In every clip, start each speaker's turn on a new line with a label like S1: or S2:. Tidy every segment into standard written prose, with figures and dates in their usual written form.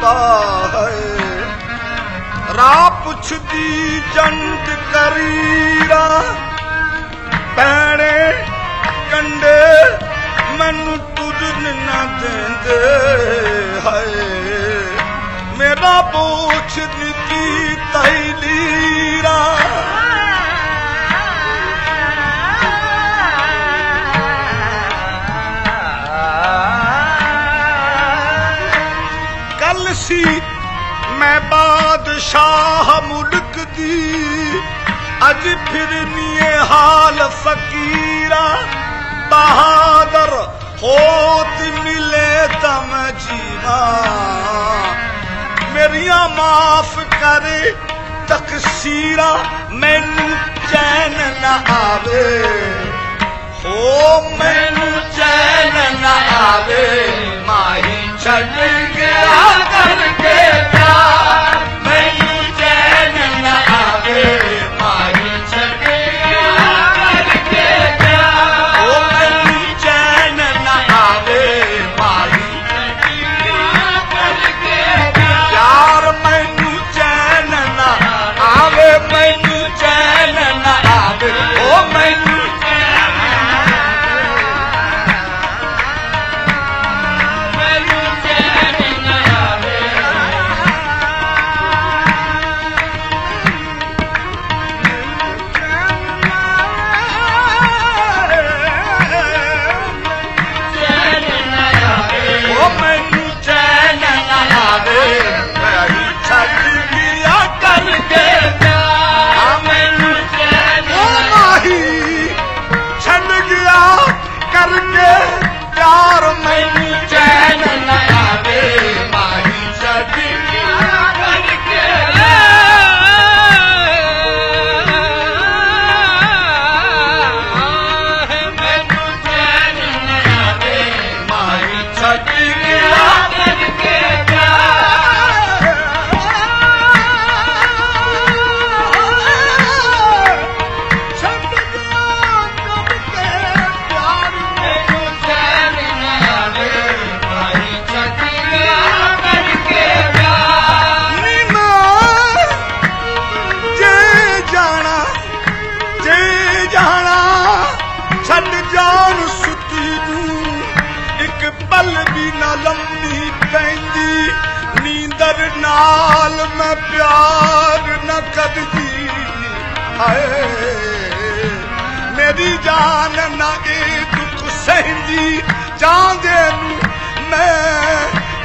S1: बाबा है राह पुछदी जंड करीरा पैणे कंडे मैनू तुरन ना देंदे हाय मेरा बोझ निकी तैलीरा कल सी मैं बादशाह मुल्क दी अज फिरनी हाल फकीरा बहादुर होत मिले तम जीवा मेरिया माफ करे तकसीरा मैनू चैन न आवे हो मैनू चैन न आवे माही छड़ गया करके प्यार मैनू चैन न आवे माही छड़ गया करके प्यार ओ मैनू चैन न आवे माही छड़ गया करके प्यार मैनू चैन न आवे मैनू चैन न आवे ओ मैनू नाल मैं प्यार न करदी हाय मेरी जान न ए दुख सहंदी चांदे मैं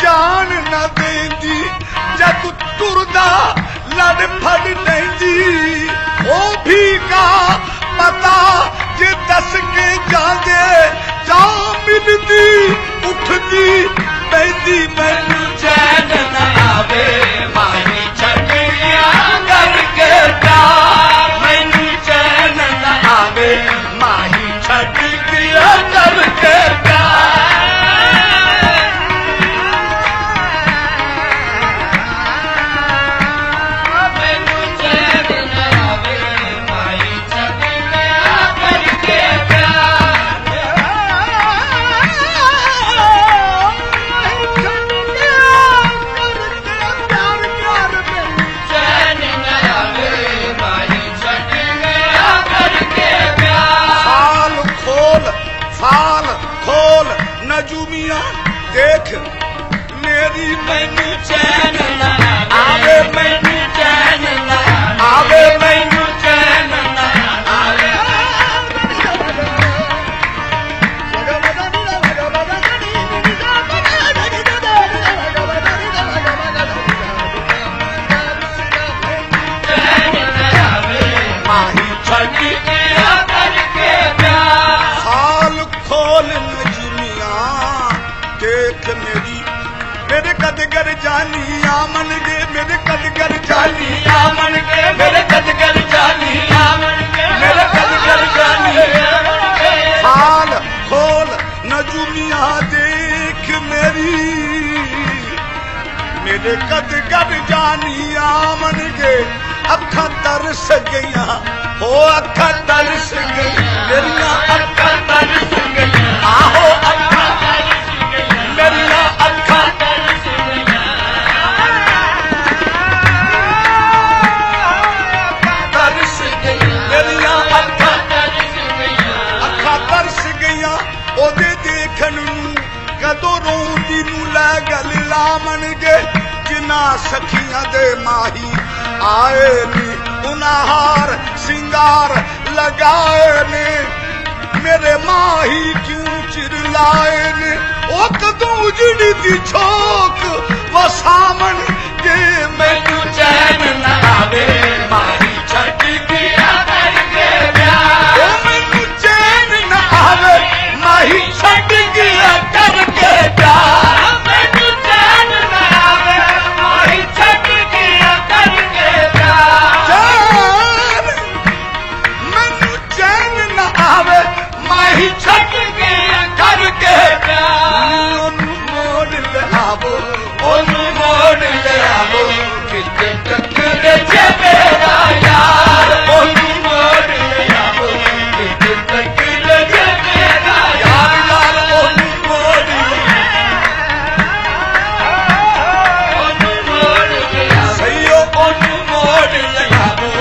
S1: जान न देंदी जद तुरदा लड़ फड़ लेंदी ओ भी का पता जे दस के जांदे जा मिलदी उठदी पैंदी मैनू चैन न आवे माही छड़ गया करके प्यार मैनू चैन न आवे माही छड़ गया करके प्यार मैनू चैन न आवे माही छड़ गया करके फाल खोल नजूमिया देख मेरी मैनू चैन न आवे मैनू चैन न आवे मैनू चैन न आवे माही छड़ गया करके प्यार हाल खोल नजूमिया देख मेरे कदगर जानी आमन गे मेरे कदगर जानी आमन गे मेरे कदगर जानी आमन गे मेरे कदगर जानी हाल खोल नजूमिया देख मेरे कदगर जानी आमन गे अखा तरस गईया हो अखा तरस गई मेरिया अखा तरस गई आहो अखा तरस गई मेरिया अखा तरस गई सखियां दे माही आए नी उन्हां हार सिंगार लगाए ने मेरे माही क्यों चिरलाए ने ओ कदों उजड़ी दी छोक वो सामन के मैनू चैन ना आवे माही छट गया करके प्यार ओ मैनू चैन ना आवे माही छट गया करके प्यार मैनू चैन ना आवे माही छट गया करके प्यार मैनू चैन ना आवे माही छट गया करके प्यार ओनू मोड़ ले आवो ओनू मोड़ ले आवो किते टकरे जे मेरा यार ओनू मोड़ ले आवो किते टकरे जे मेरा यार यार ओनू मोड़ ले आवो सही ओनू मोड़ ले आवो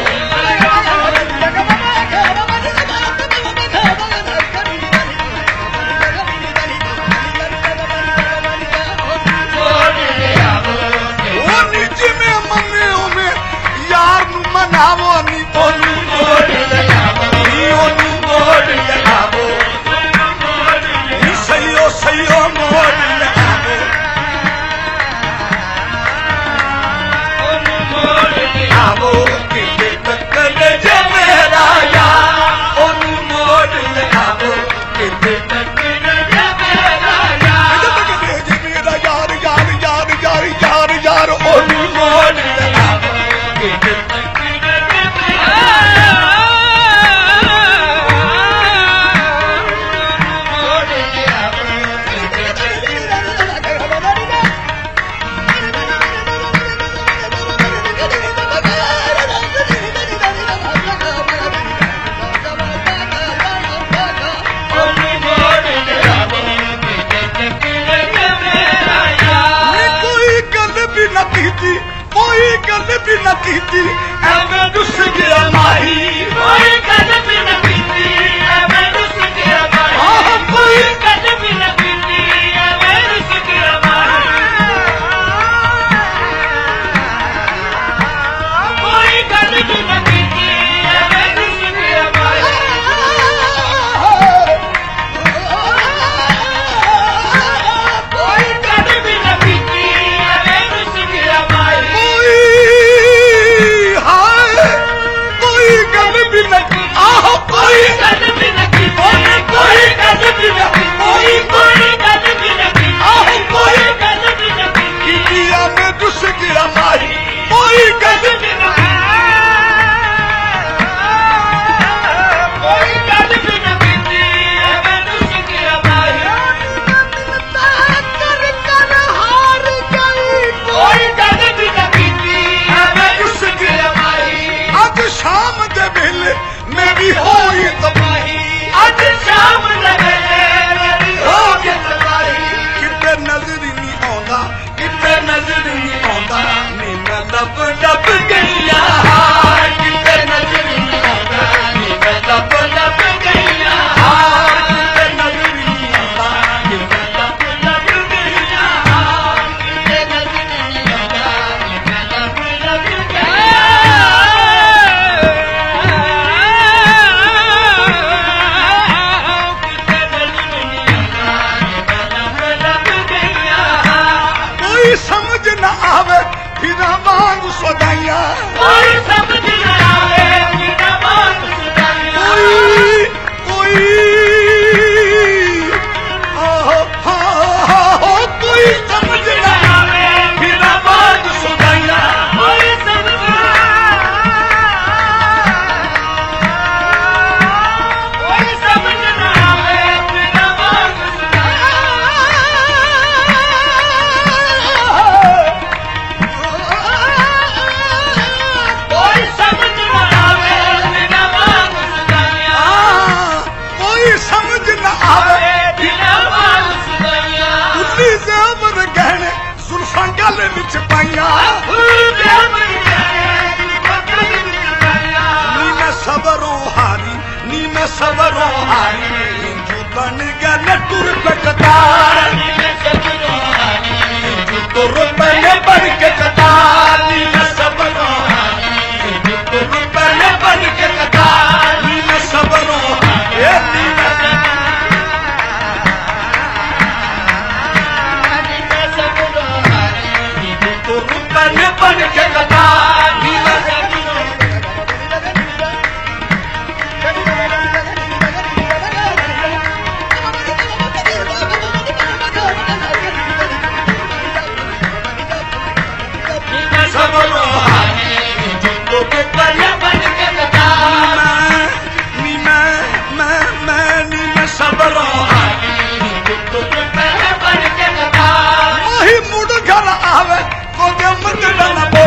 S1: मनावो नी ओनू मोड़ ले आवो नी ओनू मोड़ ले आवो नी सही मोड़ ले आवो ओनू मोड़ ले आवो किते टकरे जे मेरा यार ओनू मोड़ ले आवो किते टकरे जे मेरा यार जे मेरा यार यार यार यार यार यार ओनू मोड़ ले आवो किते कोई गल भी न कीती एवें रुस गया माही कोई गल भी न कीती एवें रुस गया माही कोई गल भी न कीती एवें रुस गया माही कोई गल भी न कीती एवें रुस गया माही कोई गल भी न कीती एवें रुस गया माही कोई गल भी न आहो कोई गल भी न की कोई गल भी न कोई गल भी न की आहो कोई गल भी न की किया में दुस गया माही कोई गल भी न कोई गल भी न की में दुस गया माही कर कर हार गई कोई गल भी न की में दुस गया माही आज शाम दे वेले मेरी होई तबाही आज शाम दे वेले मेरी होई तबाही किते नजर नहीं आंदा किते नजर नहीं आंदा नी मैं लब गईया किते नजर नहीं आंदा नी मैं लब गईया किते नजर नहीं आंदा नी मैं लब गईया किते नजर नहीं आंदा नी मैं लब गईया समझ न आवे फिर मांग सदाइया कोई समझ न आवे फिर मांग सदाइया कोई कोई समझ न आवे फिर मांग सदाइया कोई समझ न आवे फिर मांग गल विच पाइया नी मैं सबरों हारी नी मैं सबरों हारी इंजू बन गया न टुर पे कतार नी मैं सबरों हारी इंजू तुर पे बढ़ के कतार ਕੇ ਮੰਗਣਾ ਨਾ